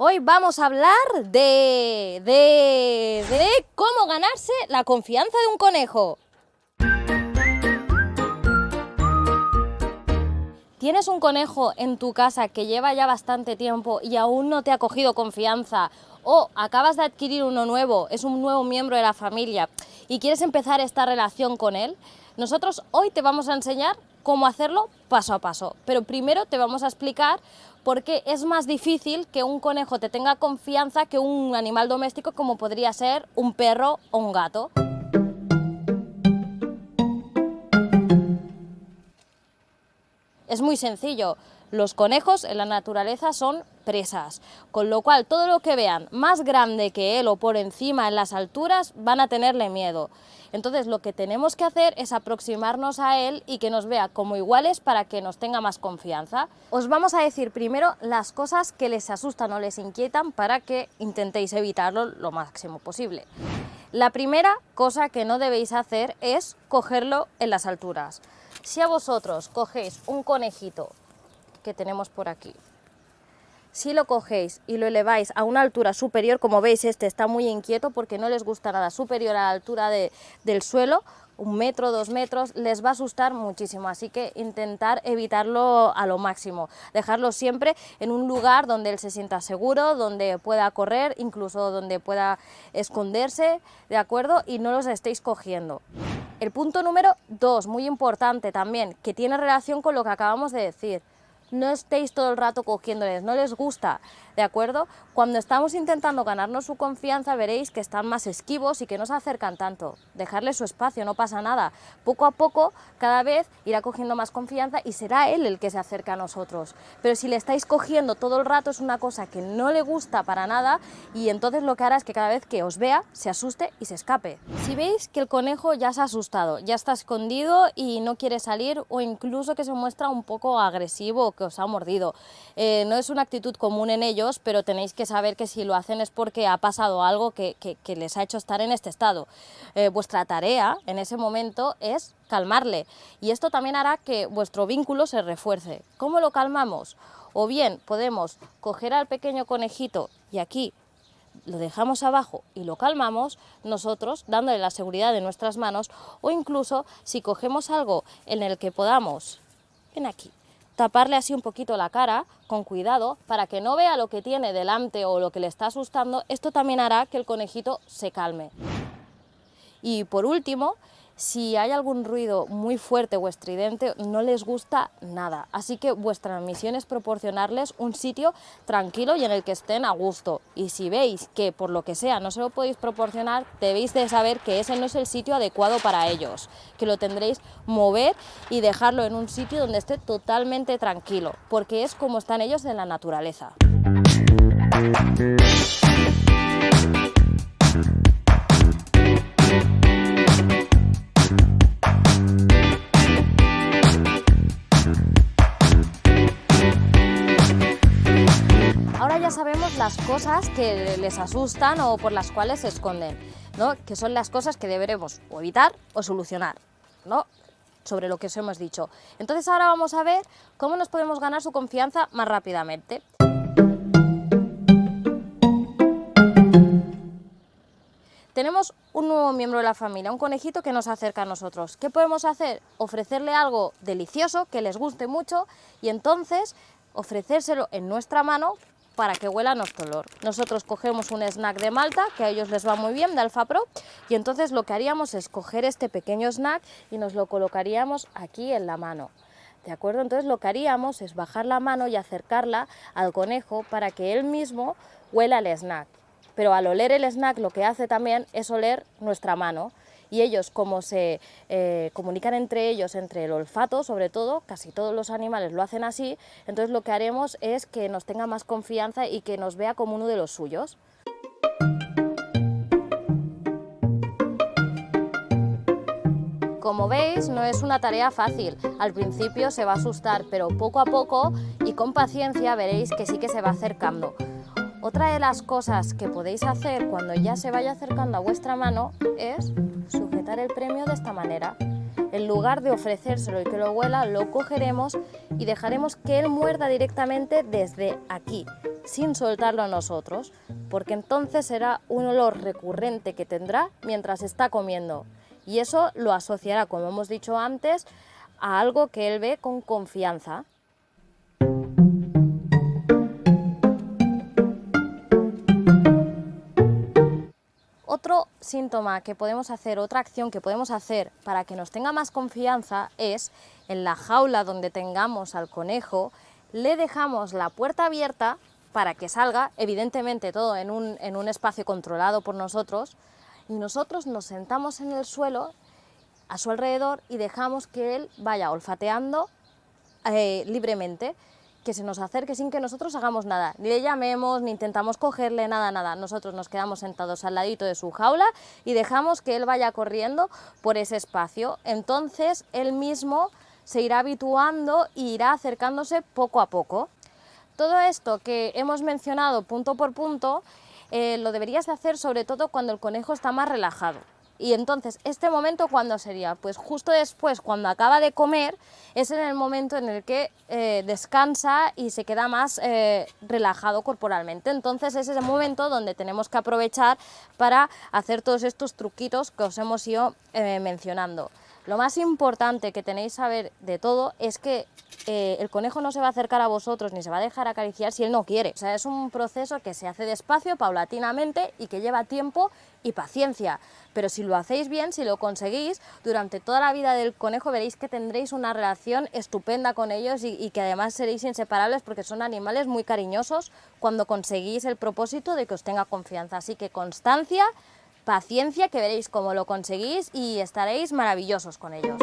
Hoy vamos a hablar de cómo ganarse la confianza de un conejo. ¿Tienes un conejo en tu casa que lleva ya bastante tiempo y aún no te ha cogido confianza? O acabas de adquirir uno nuevo, es un nuevo miembro de la familia y quieres empezar esta relación con él. Nosotros hoy te vamos a enseñar cómo hacerlo paso a paso, pero primero te vamos a explicar por qué es más difícil que un conejo te tenga confianza que un animal doméstico como podría ser un perro o un gato. Es muy sencillo, los conejos en la naturaleza son presas, con lo cual todo lo que vean más grande que él o por encima en las alturas van a tenerle miedo. Entonces lo que tenemos que hacer es aproximarnos a él y que nos vea como iguales para que nos tenga más confianza. Os vamos a decir primero las cosas que les asustan o les inquietan para que intentéis evitarlo lo máximo posible. La primera cosa que no debéis hacer es cogerlo en las alturas. Si a vosotros cogéis un conejito que tenemos por aquí, si lo cogéis y lo eleváis a una altura superior, como veis este está muy inquieto porque no les gusta nada superior a la altura del suelo, 1 metro, 2 metros, les va a asustar muchísimo, así que intentar evitarlo a lo máximo, dejarlo siempre en un lugar donde él se sienta seguro, donde pueda correr, incluso donde pueda esconderse, ¿de acuerdo? Y no los estéis cogiendo. El punto número 2, muy importante también, que tiene relación con lo que acabamos de decir. No estéis todo el rato cogiéndoles, no les gusta, ¿de acuerdo? Cuando estamos intentando ganarnos su confianza veréis que están más esquivos y que no se acercan tanto. Dejarles su espacio, no pasa nada. Poco a poco, cada vez irá cogiendo más confianza y será él el que se acerca a nosotros. Pero si le estáis cogiendo todo el rato es una cosa que no le gusta para nada y entonces lo que hará es que cada vez que os vea se asuste y se escape. Si veis que el conejo ya se ha asustado, ya está escondido y no quiere salir o incluso que se muestra un poco agresivo, que os ha mordido. No es una actitud común en ellos, pero tenéis que saber que si lo hacen es porque ha pasado algo que les ha hecho estar en este estado. Vuestra tarea en ese momento es calmarle y esto también hará que vuestro vínculo se refuerce. ¿Cómo lo calmamos? O bien podemos coger al pequeño conejito y aquí lo dejamos abajo y lo calmamos nosotros dándole la seguridad de nuestras manos, o incluso si cogemos algo en el que podamos, ven aquí, taparle así un poquito la cara, con cuidado, para que no vea lo que tiene delante o lo que le está asustando. Esto también hará que el conejito se calme. Y por último, si hay algún ruido muy fuerte o estridente, no les gusta nada. Así que vuestra misión es proporcionarles un sitio tranquilo y en el que estén a gusto. Y si veis que por lo que sea no se lo podéis proporcionar, debéis de saber que ese no es el sitio adecuado para ellos, que lo tendréis mover y dejarlo en un sitio donde esté totalmente tranquilo, porque es como están ellos en la naturaleza. Ahora ya sabemos las cosas que les asustan o por las cuales se esconden, ¿no? Que son las cosas que deberemos o evitar o solucionar, ¿no? Sobre lo que os hemos dicho. Entonces ahora vamos a ver cómo nos podemos ganar su confianza más rápidamente. Tenemos un nuevo miembro de la familia, un conejito que nos acerca a nosotros. ¿Qué podemos hacer? Ofrecerle algo delicioso, que les guste mucho, y entonces ofrecérselo en nuestra mano para que huela nuestro olor. Nosotros cogemos un snack de Malta, que a ellos les va muy bien, de Alpha Pro, y entonces lo que haríamos es coger este pequeño snack y nos lo colocaríamos aquí en la mano. ¿De acuerdo? Entonces lo que haríamos es bajar la mano y acercarla al conejo para que él mismo huela el snack. Pero al oler el snack lo que hace también es oler nuestra mano. Y ellos, como se comunican entre ellos, entre el olfato sobre todo, casi todos los animales lo hacen así, entonces lo que haremos es que nos tenga más confianza y que nos vea como uno de los suyos. Como veis, no es una tarea fácil. Al principio se va a asustar, pero poco a poco y con paciencia veréis que sí que se va acercando. Otra de las cosas que podéis hacer cuando ya se vaya acercando a vuestra mano es sujetar el premio de esta manera. En lugar de ofrecérselo y que lo huela, lo cogeremos y dejaremos que él muerda directamente desde aquí, sin soltarlo a nosotros, porque entonces será un olor recurrente que tendrá mientras está comiendo, y eso lo asociará, como hemos dicho antes, a algo que él ve con confianza. Otro síntoma que podemos hacer, otra acción que podemos hacer para que nos tenga más confianza es, en la jaula donde tengamos al conejo, le dejamos la puerta abierta para que salga, evidentemente todo en un espacio controlado por nosotros, y nosotros nos sentamos en el suelo a su alrededor y dejamos que él vaya olfateando libremente, que se nos acerque sin que nosotros hagamos nada, ni le llamemos, ni intentamos cogerle, nada. Nosotros nos quedamos sentados al ladito de su jaula y dejamos que él vaya corriendo por ese espacio. Entonces él mismo se irá habituando e irá acercándose poco a poco. Todo esto que hemos mencionado punto por punto lo deberías de hacer sobre todo cuando el conejo está más relajado. Y entonces, ¿este momento cuándo sería? Pues justo después, cuando acaba de comer, es en el momento en el que descansa y se queda más relajado corporalmente. Entonces es ese momento donde tenemos que aprovechar para hacer todos estos truquitos que os hemos ido mencionando. Lo más importante que tenéis que saber de todo es que el conejo no se va a acercar a vosotros ni se va a dejar acariciar si él no quiere. O sea, es un proceso que se hace despacio, paulatinamente, y que lleva tiempo y paciencia. Pero si lo hacéis bien, si lo conseguís, durante toda la vida del conejo veréis que tendréis una relación estupenda con ellos y que además seréis inseparables, porque son animales muy cariñosos cuando conseguís el propósito de que os tenga confianza. Así que constancia, paciencia, que veréis cómo lo conseguís y estaréis maravillosos con ellos.